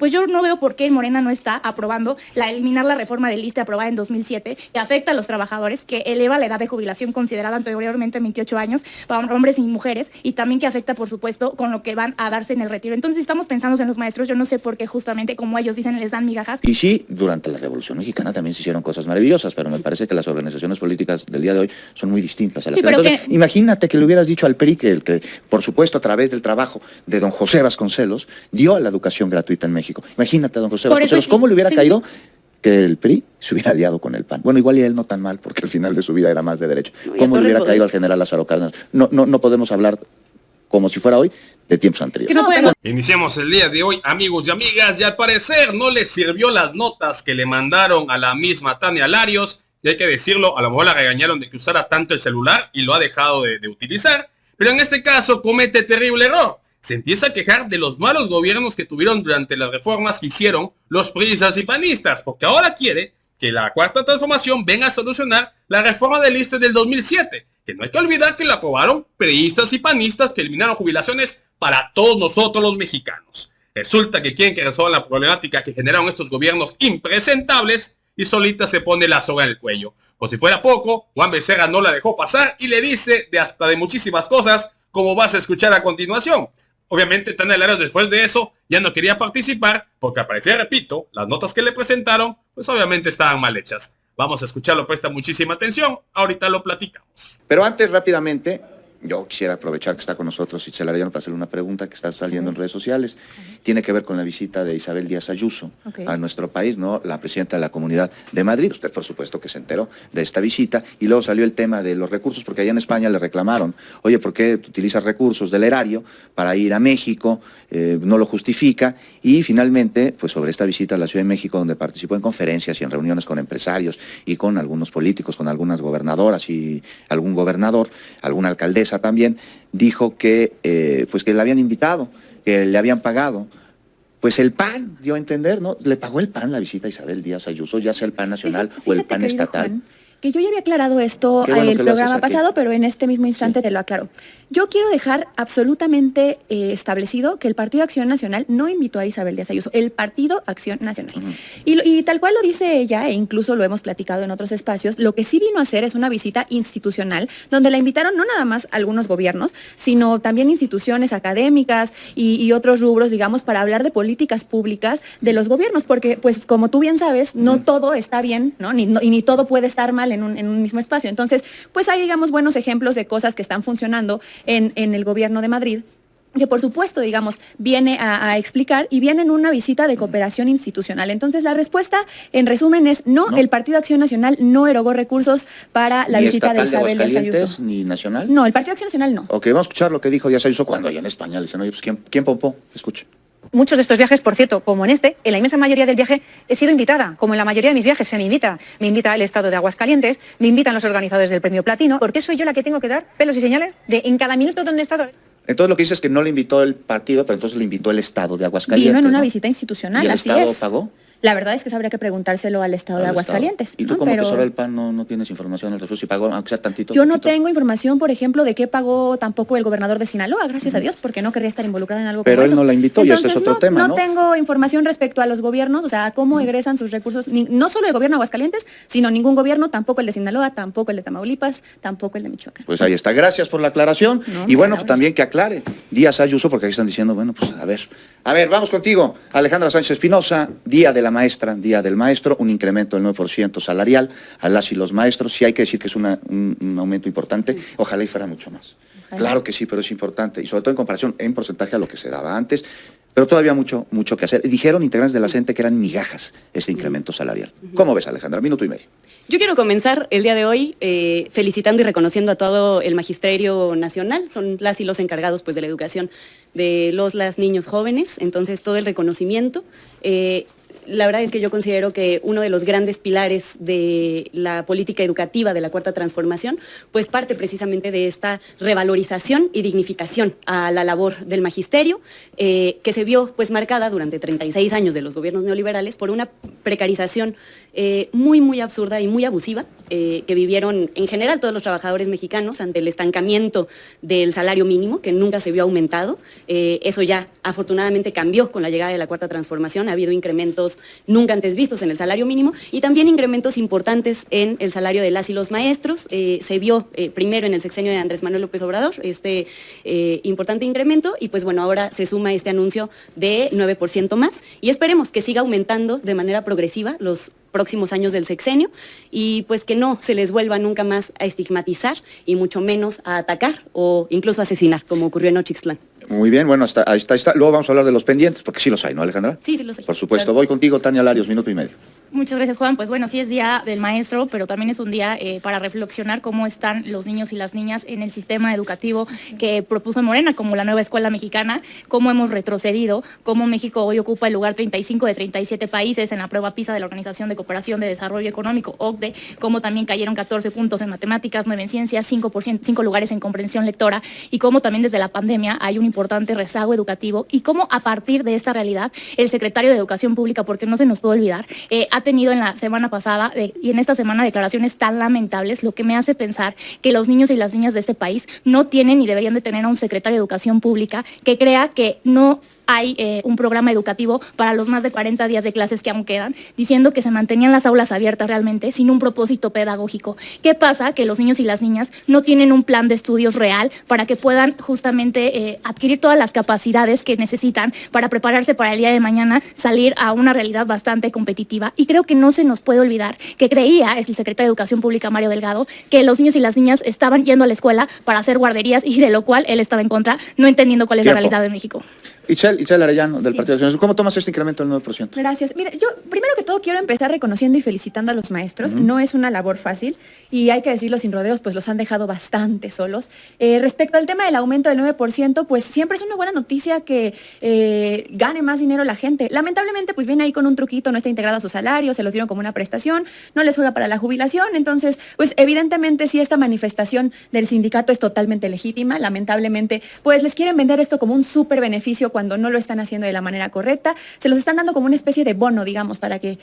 pues yo no veo por qué Morena no está aprobando eliminar la reforma del ISSSTE aprobada en 2007, que afecta a los trabajadores, que eleva la edad de jubilación considerada anteriormente 28 años para hombres y mujeres, y también que afecta, por supuesto, con lo que van a darse en el retiro. Entonces estamos pensando en los maestros, yo no sé por qué justamente, como ellos dicen, les dan migajas. Y sí, durante la Revolución Mexicana también se hicieron cosas maravillosas, pero me parece que las organizaciones políticas del día de hoy son muy distintas a las Entonces, imagínate que le hubieras dicho al PRI que, por supuesto, a través del trabajo de don José Vasconcelos, dio a la educación gratuita en México. Imagínate a don José Vasconcelos, ¿cómo le hubiera caído que el PRI se hubiera aliado con el PAN? Bueno, igual y él no tan mal, porque al final de su vida era más de derecha. ¿Cómo le hubiera caído al general Lázaro Cárdenas? No podemos hablar como si fuera hoy de tiempos anteriores. Iniciamos el día de hoy, amigos y amigas, y al parecer no les sirvió las notas que le mandaron a la misma Tania Larios, y hay que decirlo, a lo mejor la regañaron de que usara tanto el celular y lo ha dejado de utilizar, pero en este caso comete terrible error. Se empieza a quejar de los malos gobiernos que tuvieron durante las reformas que hicieron los priistas y panistas, porque ahora quiere que la Cuarta Transformación venga a solucionar la reforma del ISSSTE del 2007, que no hay que olvidar que la aprobaron priistas y panistas que eliminaron jubilaciones para todos nosotros los mexicanos. Resulta que quieren que resuelvan la problemática que generaron estos gobiernos impresentables y solita se pone la soga en el cuello. Por si fuera poco, Juan Becerra no la dejó pasar y le dice de muchísimas cosas, como vas a escuchar a continuación. Obviamente Tania Larios después de eso ya no quería participar porque al parecer, repito, las notas que le presentaron pues obviamente estaban mal hechas. Vamos a escucharlo, presta muchísima atención, ahorita lo platicamos. Pero antes rápidamente, yo quisiera aprovechar que está con nosotros Itzel Arellano para hacerle una pregunta que está saliendo en redes sociales. Tiene que ver con la visita de Isabel Díaz Ayuso a nuestro país, ¿no? La presidenta de la Comunidad de Madrid. Usted, por supuesto, que se enteró de esta visita. Y luego salió el tema de los recursos, porque allá en España le reclamaron, oye, ¿por qué utilizas recursos del erario para ir a México? No lo justifica. Y finalmente, pues sobre esta visita a la Ciudad de México, donde participó en conferencias y en reuniones con empresarios y con algunos políticos, con algunas gobernadoras y algún gobernador, alguna alcaldesa también, dijo que pues que le habían invitado, que le habían pagado. Pues el PAN dio a entender, ¿no? Le pagó el PAN la visita a Isabel Díaz Ayuso, ya sea el PAN nacional o el PAN estatal. Juan, que yo ya había aclarado esto el programa pasado, pero en este mismo instante te lo aclaro. Yo quiero dejar absolutamente establecido que el Partido Acción Nacional no invitó a Isabel Díaz Ayuso, el Partido Acción Nacional. Y tal cual lo dice ella, e incluso lo hemos platicado en otros espacios, lo que sí vino a hacer es una visita institucional, donde la invitaron no nada más algunos gobiernos, sino también instituciones académicas y otros rubros, digamos, para hablar de políticas públicas de los gobiernos, porque, pues, como tú bien sabes, no todo está bien, ¿no? Ni todo puede estar mal en un mismo espacio. Entonces, pues hay, digamos, buenos ejemplos de cosas que están funcionando en el gobierno de Madrid, que por supuesto, digamos, viene a explicar y viene en una visita de cooperación institucional. Entonces, la respuesta, en resumen, es no, el Partido Acción Nacional no erogó recursos para la visita de Isabel Díaz Ayuso. ¿Ni nacional? No, el Partido Acción Nacional no. Ok, vamos a escuchar lo que dijo Díaz Ayuso cuando allá en España le dicen, oye, pues ¿quién pompó? Escucha. Muchos de estos viajes, por cierto, como en este, en la inmensa mayoría del viaje he sido invitada, como en la mayoría de mis viajes se me invita. Me invita el Estado de Aguascalientes, me invitan los organizadores del Premio Platino. ¿Por qué soy yo la que tengo que dar pelos y señales de en cada minuto donde he estado? Entonces lo que dice es que no le invitó el partido, pero entonces le invitó el Estado de Aguascalientes. Vino en una visita institucional, ¿Y el así Estado es. pagó? La verdad es que habría que preguntárselo al Estado de Aguascalientes. ¿Y tú ¿no? como Pero tesoro del PAN no tienes información al respecto? Si pagó, aunque sea tantito. Yo no tengo información, por ejemplo, de qué pagó tampoco el gobernador de Sinaloa, gracias a Dios, porque no querría estar involucrado en algo como eso. Pero él no la invitó. Entonces, y ese es otro tema, ¿no? No tengo información respecto a los gobiernos, o sea, a cómo egresan sus recursos, no solo el gobierno de Aguascalientes, sino ningún gobierno, tampoco el de Sinaloa, tampoco el de Tamaulipas, tampoco el de Michoacán. Pues ahí está. Gracias por la aclaración. Y bueno, pues también que aclare Díaz Ayuso, porque ahí están diciendo, bueno, pues a ver, vamos contigo. Alejandra Sánchez Espinosa, Día de la Maestra, Día del Maestro, un incremento del 9% salarial a las y los maestros. Sí hay que decir que es un aumento importante. Ojalá y fuera mucho más. Ojalá. Claro que sí, pero es importante. Y sobre todo en comparación, en porcentaje a lo que se daba antes. Pero todavía mucho que hacer. Dijeron integrantes de la CENTE que eran migajas este incremento salarial. ¿Cómo ves, Alejandra? Minuto y medio. Yo quiero comenzar el día de hoy felicitando y reconociendo a todo el Magisterio Nacional. Son las y los encargados pues, de la educación de las niños jóvenes. Entonces, todo el reconocimiento. la verdad es que yo considero que uno de los grandes pilares de la política educativa de la Cuarta Transformación, pues parte precisamente de esta revalorización y dignificación a la labor del magisterio, que se vio pues marcada durante 36 años de los gobiernos neoliberales por una precarización muy absurda y muy abusiva que vivieron en general todos los trabajadores mexicanos ante el estancamiento del salario mínimo, que nunca se vio aumentado. Eso ya afortunadamente cambió con la llegada de la Cuarta Transformación. Ha habido incrementos nunca antes vistos en el salario mínimo y también incrementos importantes en el salario de las y los maestros. Se vio primero en el sexenio de Andrés Manuel López Obrador este importante incremento y pues bueno, ahora se suma este anuncio de 9% más y esperemos que siga aumentando de manera progresiva los próximos años del sexenio y pues que no se les vuelva nunca más a estigmatizar y mucho menos a atacar o incluso asesinar, como ocurrió en Nochixtlán. Muy bien, bueno, ahí está. Luego vamos a hablar de los pendientes, porque sí los hay, ¿no, Alejandra? Sí, los hay. Por supuesto. Claro. Voy contigo, Tania Larios, minuto y medio. Muchas gracias, Juan. Pues bueno, sí es Día del Maestro, pero también es un día para reflexionar cómo están los niños y las niñas en el sistema educativo que propuso Morena, como la nueva escuela mexicana, cómo hemos retrocedido, cómo México hoy ocupa el lugar 35 de 37 países en la prueba PISA de la Organización de Cooperación de Desarrollo Económico, OCDE, cómo también cayeron 14 puntos en matemáticas, 9 en ciencias, 5 lugares en comprensión lectora, y cómo también desde la pandemia hay un importante rezago educativo, y cómo a partir de esta realidad el secretario de Educación Pública, porque no se nos puede olvidar, ha tenido en la semana pasada y en esta semana declaraciones tan lamentables, lo que me hace pensar que los niños y las niñas de este país no tienen ni deberían de tener a un secretario de Educación Pública que crea que no hay un programa educativo para los más de 40 días de clases que aún quedan, diciendo que se mantenían las aulas abiertas realmente sin un propósito pedagógico. ¿Qué pasa? Que los niños y las niñas no tienen un plan de estudios real para que puedan justamente adquirir todas las capacidades que necesitan para prepararse para el día de mañana, salir a una realidad bastante competitiva. Y creo que no se nos puede olvidar que creía, es el secretario de Educación Pública, Mario Delgado, que los niños y las niñas estaban yendo a la escuela para hacer guarderías y de lo cual él estaba en contra, no entendiendo cuál es la realidad de México. Itzel Arellano, del Partido Acción Nacional. ¿Cómo tomas este incremento del 9%? Gracias. Mira, yo primero que todo quiero empezar reconociendo y felicitando a los maestros. No es una labor fácil y hay que decirlo sin rodeos, pues los han dejado bastante solos. Respecto al tema del aumento del 9%, pues siempre es una buena noticia que gane más dinero la gente. Lamentablemente, pues viene ahí con un truquito, no está integrado a su salario, se los dieron como una prestación, no les juega para la jubilación. Entonces, pues evidentemente sí, esta manifestación del sindicato es totalmente legítima. Lamentablemente, pues les quieren vender esto como un súper beneficio cuando no lo están haciendo de la manera correcta. Se los están dando como una especie de bono, digamos, para que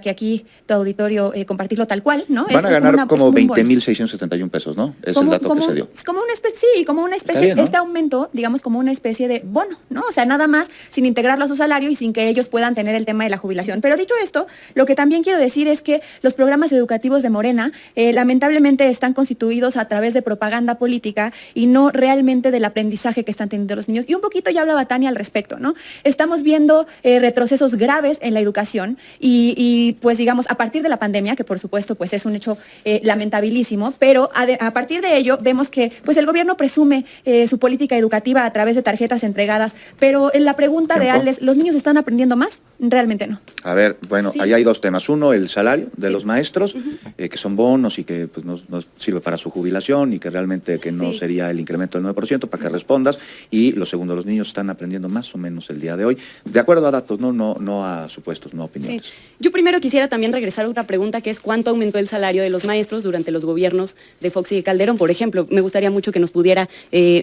aquí tu auditorio compartirlo tal cual, ¿no? Van a ganar como 20.671 pesos, ¿no? Es el dato que se dio. Es como una especie, sí, como una especie, bien, ¿no? Este aumento, digamos, como una especie de bono, ¿no? O sea, nada más sin integrarlo a su salario y sin que ellos puedan tener el tema de la jubilación. Pero dicho esto, lo que también quiero decir es que los programas educativos de Morena lamentablemente están constituidos a través de propaganda política y no realmente del aprendizaje que están teniendo los niños. Y un poquito ya hablaba Tania al respecto, ¿no? Estamos viendo retrocesos graves en la educación y pues digamos a partir de la pandemia, que por supuesto pues es un hecho lamentabilísimo, pero a partir de ello vemos que pues el gobierno presume su política educativa a través de tarjetas entregadas, pero la pregunta real es, ¿los niños están aprendiendo más? Realmente no. A ver, bueno, sí. Ahí hay dos temas. Uno, el salario de los maestros, que son bonos y que pues, no sirve para su jubilación y que realmente que no sería el incremento del 9% para que respondas. Y lo segundo, los niños están aprendiendo más o menos el día de hoy, de acuerdo a datos, no a supuestos, no a opiniones. Sí. Yo primero quisiera también regresar a otra pregunta, que es ¿cuánto aumentó el salario de los maestros durante los gobiernos de Fox y de Calderón? Por ejemplo, me gustaría mucho que nos pudiera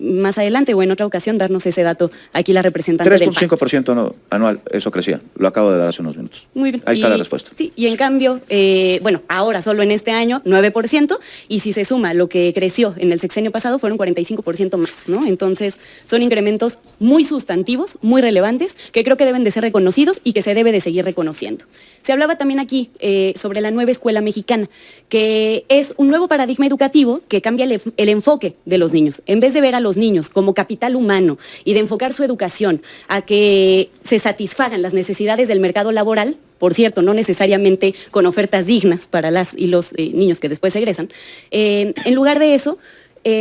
más adelante o en otra ocasión darnos ese dato aquí la representante del PAN. 3.5% anual, eso crecía. Lo acabo de dar hace unos minutos. Muy bien. Ahí está la respuesta. Sí, y en cambio, bueno, ahora solo en este año 9%, y si se suma lo que creció en el sexenio pasado fueron 45% más, ¿no? Entonces, son incrementos muy sustantivos, muy relevantes, que creo que deben de ser reconocidos y que se debe de seguir reconociendo. Se hablaba también aquí sobre la nueva escuela mexicana, que es un nuevo paradigma educativo que cambia el enfoque de los niños. En vez de ver a los niños como capital humano y de enfocar su educación a que se satisfagan las necesidades del mercado laboral, por cierto, no necesariamente con ofertas dignas para las y los niños que después egresan, en lugar de eso,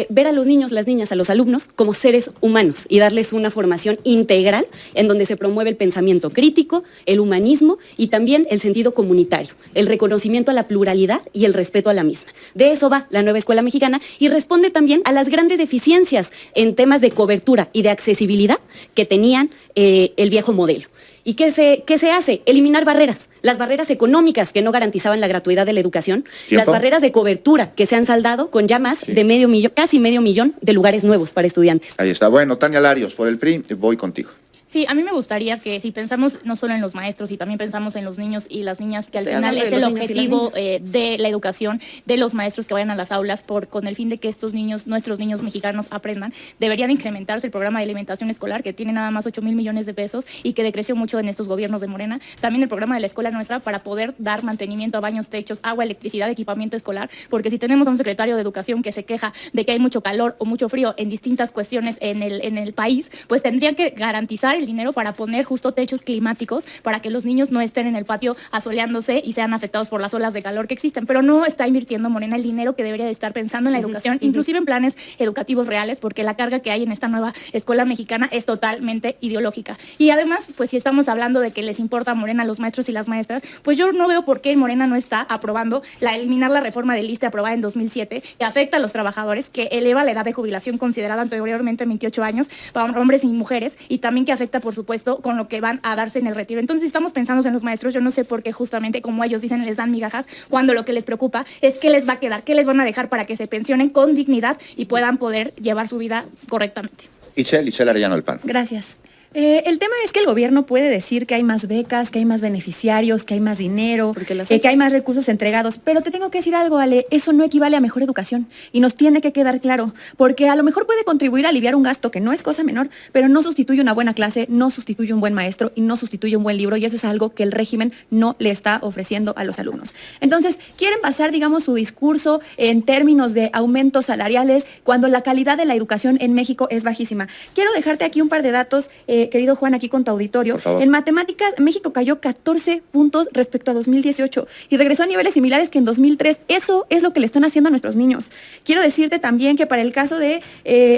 ver a los niños, las niñas, a los alumnos como seres humanos y darles una formación integral en donde se promueve el pensamiento crítico, el humanismo y también el sentido comunitario, el reconocimiento a la pluralidad y el respeto a la misma. De eso va la nueva escuela mexicana y responde también a las grandes deficiencias en temas de cobertura y de accesibilidad que tenían el viejo modelo. ¿Y qué se hace? Eliminar barreras. Las barreras económicas que no garantizaban la gratuidad de la educación, las barreras de cobertura que se han saldado con ya más de medio millón, casi medio millón de lugares nuevos para estudiantes. Ahí está. Bueno, Tania Larios, por el PRI, voy contigo. Sí, a mí me gustaría que si pensamos no solo en los maestros y también pensamos en los niños y las niñas, que al final es el objetivo de la educación, de los maestros que vayan a las aulas con el fin de que estos niños, nuestros niños mexicanos aprendan, deberían incrementarse el programa de alimentación escolar, que tiene nada más 8,000 millones de pesos y que decreció mucho en estos gobiernos de Morena. También el programa de la escuela nuestra para poder dar mantenimiento a baños, techos, agua, electricidad, equipamiento escolar, porque si tenemos a un secretario de Educación que se queja de que hay mucho calor o mucho frío en distintas cuestiones en el país, pues tendrían que garantizar el dinero para poner justo techos climáticos para que los niños no estén en el patio asoleándose y sean afectados por las olas de calor que existen. Pero no está invirtiendo Morena el dinero que debería de estar pensando en la educación, inclusive en planes educativos reales, porque la carga que hay en esta nueva escuela mexicana es totalmente ideológica. Y además, pues si estamos hablando de que les importa a Morena a los maestros y las maestras, pues yo no veo por qué Morena no está aprobando eliminar la reforma del ISSSTE aprobada en 2007, que afecta a los trabajadores, que eleva la edad de jubilación considerada anteriormente 28 años para hombres y mujeres, y también que afecta, por supuesto, con lo que van a darse en el retiro. Entonces, si estamos pensando en los maestros, yo no sé por qué justamente, como ellos dicen, les dan migajas, cuando lo que les preocupa es qué les va a quedar, qué les van a dejar para que se pensionen con dignidad y puedan poder llevar su vida correctamente. Itzel Arellano, el PAN. Gracias. El tema es que el gobierno puede decir que hay más becas, que hay más beneficiarios, que hay más dinero, que hay más recursos entregados, pero te tengo que decir algo, Ale, eso no equivale a mejor educación y nos tiene que quedar claro, porque a lo mejor puede contribuir a aliviar un gasto que no es cosa menor, pero no sustituye una buena clase, no sustituye un buen maestro y no sustituye un buen libro, y eso es algo que el régimen no le está ofreciendo a los alumnos. Entonces, quieren basar, digamos, su discurso en términos de aumentos salariales cuando la calidad de la educación en México es bajísima. Quiero dejarte aquí un par de datos, querido Juan, aquí con tu auditorio. En matemáticas, México cayó 14 puntos respecto a 2018 y regresó a niveles similares que en 2003. Eso es lo que le están haciendo a nuestros niños. Quiero decirte también que para el caso de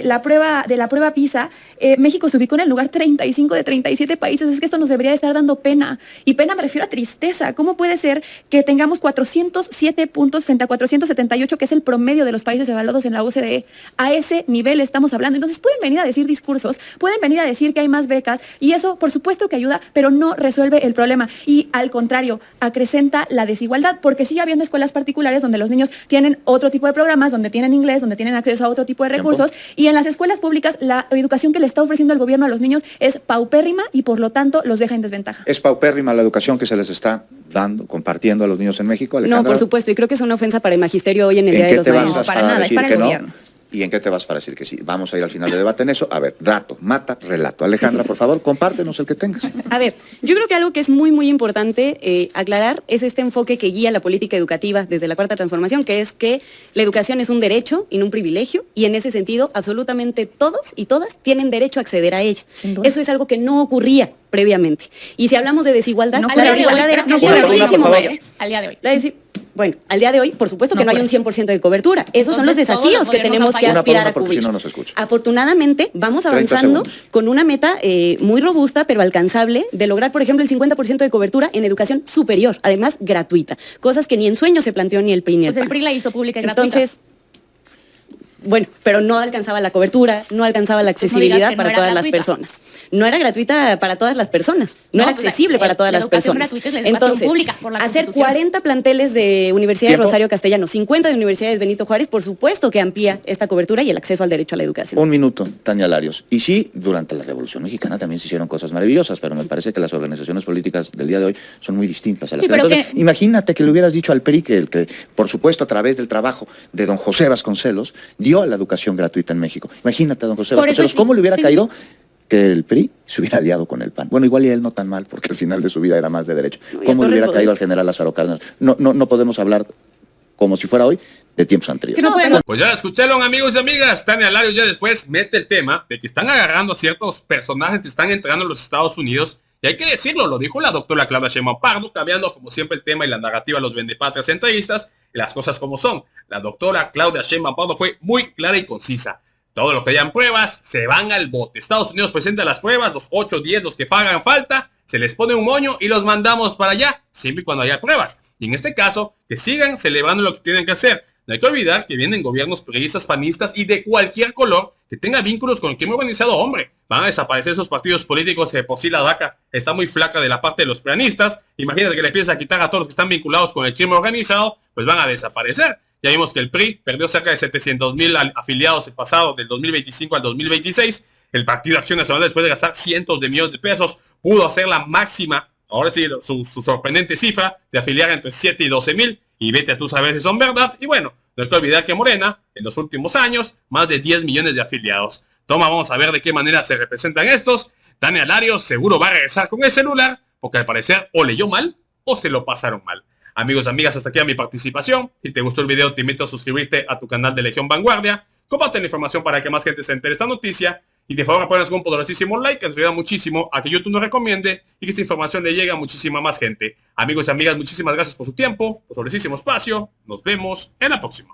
la prueba PISA, México se ubicó en el lugar 35 de 37 países. Es que esto nos debería estar dando pena. Y pena me refiero a tristeza. ¿Cómo puede ser que tengamos 407 puntos frente a 478, que es el promedio de los países evaluados en la OCDE? A ese nivel estamos hablando. Entonces pueden venir a decir discursos, pueden venir a decir que hay más becas, y eso por supuesto que ayuda, pero no resuelve el problema y al contrario, acrecenta la desigualdad, porque sigue habiendo escuelas particulares donde los niños tienen otro tipo de programas, donde tienen inglés, donde tienen acceso a otro tipo de recursos, y en las escuelas públicas la educación que le está ofreciendo el gobierno a los niños es paupérrima y por lo tanto los deja en desventaja. ¿Es paupérrima la educación que se les está dando, compartiendo a los niños en México, Alejandra? No, por supuesto, y creo que es una ofensa para el magisterio hoy en el Día de los Maestros. No, para nada, es para el gobierno. ¿Y en qué te vas para decir que sí? Vamos a ir al final del debate en eso. A ver, dato, mata, relato. Alejandra, por favor, compártenos el que tengas. A ver, yo creo que algo que es muy, muy importante aclarar es este enfoque que guía la política educativa desde la Cuarta Transformación, que es que la educación es un derecho y no un privilegio, y en ese sentido absolutamente todos y todas tienen derecho a acceder a ella. Eso es algo que no ocurría previamente. Y si hablamos de desigualdad, la desigualdad era muchísimo mayor. Al día de hoy. Bueno, al día de hoy, por supuesto que no hay un 100% de cobertura. Esos son los desafíos que tenemos que aspirar a cubrir. Si no nos escucha. Afortunadamente, vamos avanzando con una meta muy robusta, pero alcanzable, de lograr, por ejemplo, el 50% de cobertura en educación superior, además gratuita. Cosas que ni en sueños se planteó ni el PRI ni el PAN. Pues el PRI la hizo pública y gratuita. Entonces, bueno, pero no alcanzaba la cobertura, no alcanzaba la accesibilidad para todas las personas. No era gratuita para todas las personas, no era accesible para todas las personas. Entonces, hacer 40 planteles de Universidad de Rosario Castellano, 50 de Universidades Benito Juárez, por supuesto que amplía esta cobertura y el acceso al derecho a la educación. Un minuto, Tania Larios. Y sí, durante la Revolución Mexicana también se hicieron cosas maravillosas, pero me parece que las organizaciones políticas del día de hoy son muy distintas a las que entonces, imagínate que le hubieras dicho al PRI que, por supuesto, a través del trabajo de don José Vasconcelos, dio a la educación gratuita en México. Imagínate a don José Vasconcelos, ¿cómo le hubiera caído que el PRI se hubiera aliado con el PAN? Bueno, igual y él no tan mal, porque al final de su vida era más de derecho. ¿Cómo le hubiera caído al general Lázaro Cárdenas? No podemos hablar como si fuera hoy de tiempos anteriores. Pues ya escucharon, amigos y amigas. Tania Larios ya después mete el tema de que están agarrando a ciertos personajes que están entrando a los Estados Unidos. Y hay que decirlo, lo dijo la doctora Claudia Sheinbaum Pardo, cambiando como siempre el tema y la narrativa a los vendepatrias centralistas, y las cosas como son. La doctora Claudia Sheinbaum Pardo fue muy clara y concisa. Todos los que hayan pruebas se van al bote. Estados Unidos presenta las pruebas, los 8 o 10, los que hagan falta, se les pone un moño y los mandamos para allá, siempre y cuando haya pruebas. Y en este caso, que sigan celebrando lo que tienen que hacer. No hay que olvidar que vienen gobiernos periodistas, panistas y de cualquier color que tenga vínculos con el crimen organizado, hombre. Van a desaparecer esos partidos políticos. Por sí la vaca está muy flaca de la parte de los peronistas. Imagínate que le empiezas a quitar a todos los que están vinculados con el crimen organizado, pues van a desaparecer. Ya vimos que el PRI perdió cerca de 700,000 afiliados el pasado del 2025 al 2026. El Partido de Acción Nacional, después de gastar cientos de millones de pesos, pudo hacer la máxima, ahora sí, su sorprendente cifra de afiliar entre 7 y 12,000. Y vete a tú saber si son verdad. Y bueno, no hay que olvidar que Morena, en los últimos años, más de 10 millones de afiliados. Toma, vamos a ver de qué manera se representan estos. Tania Larios seguro va a regresar con el celular, porque al parecer o leyó mal o se lo pasaron mal. Amigos y amigas, hasta aquí mi participación. Si te gustó el video, te invito a suscribirte a tu canal de Legión Vanguardia. Comparte la información para que más gente se entere de esta noticia. Y de favor apoyas con un poderosísimo like, que nos ayuda muchísimo a que YouTube nos recomiende y que esta información le llegue a muchísima más gente. Amigos y amigas, muchísimas gracias por su tiempo, por su poderosísimo espacio. Nos vemos en la próxima.